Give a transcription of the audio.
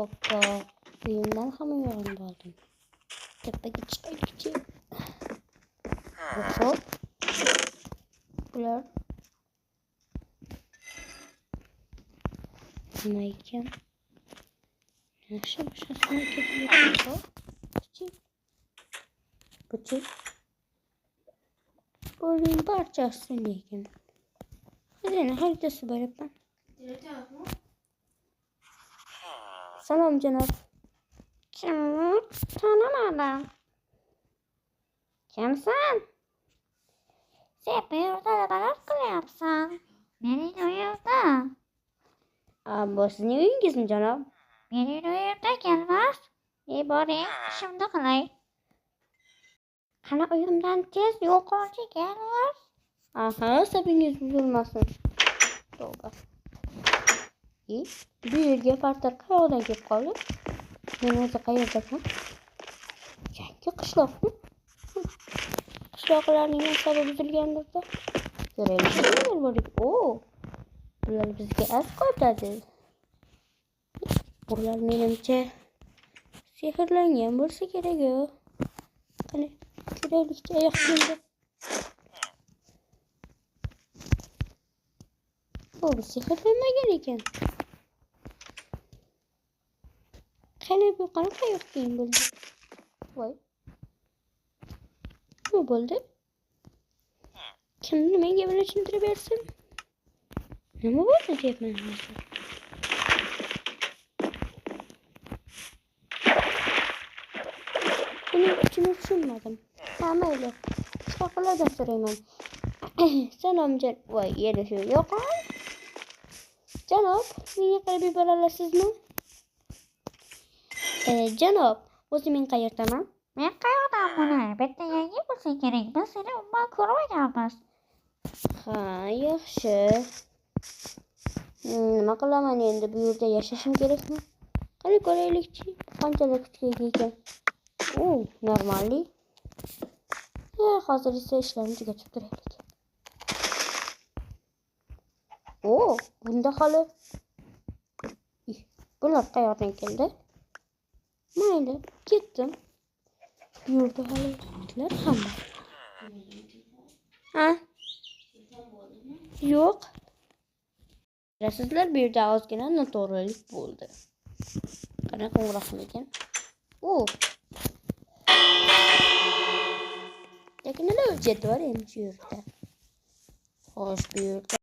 Hoppa. Uyumdan hamma yog'ini oldim. Tepaga chiqaylikchi. Hop. Bular nima ekan? Yaxshi, boshqasini keltirib Buchuk. Buning barchasi lekin. Xazina xaritasi bo'lyapman. Salom janob. Kim? Tanımadım. Kimsin? Sen bu yurda neler kılyapsan? Mening uyimda. Bu sizning uyingizmi janob? Mening uyimda kelmas. Boring, ishimni qilay. Qani uyimdan tez yo'qolchi kelmas. Aha, sabingiz buzilmasin. Tavba. Bu yerga fartar qayoqdan kelib qoldi? Men o'zi qayerdaman? Yangi qishloqmi? Qishloqlarning asabi buzilgandirda. Ko'raylik, nima bor? Bular bizga as qotadi. Bular menimcha sehrlangan bo'lsa kerak-ku. Qani, ko'raylik, oyoq kiyimda. Bu sehrlanmagan ekan. Qani bu qanaqa oyoq kiyim bo'ldi? Voy. Nima bo'ldi? Kimni menga buni tushuntirib bersin? Nima bo'ldi deyapman hozir. Buning uchini tushunmadim. Mayli. Shaqalardan so'rayman. Salom janob. Voy, yeri shu yo'qol. Janob, meni qilib yubora olasizmi? Janob, o'zi men qayerdaman? Men qayoqdan bo'lay? Bitta yangi bo'lsa kerak. Biz seni umuman ko'rmaganmiz. Ha, yaxshi. Nima qilaman endi? Bu yerda yashashim kerakmi? Qani ko'raylikchi. Qanchalar kuchli ekan. Normalli. Hozir esa ishlarni tugatib turaylik. Bunda hali. Bular qayoqdan keldi? Mayli, ketdim. Bu yerda hali itlar ham bor. Ha? Yo'q. Bilasizlar, bu yerda ozgina noto'g'rilik bo'ldi. Qanaqa qo'ng'iroq ekan? Lekin nima hujjat bor endi shu yerda? Xo'sh, bu yerda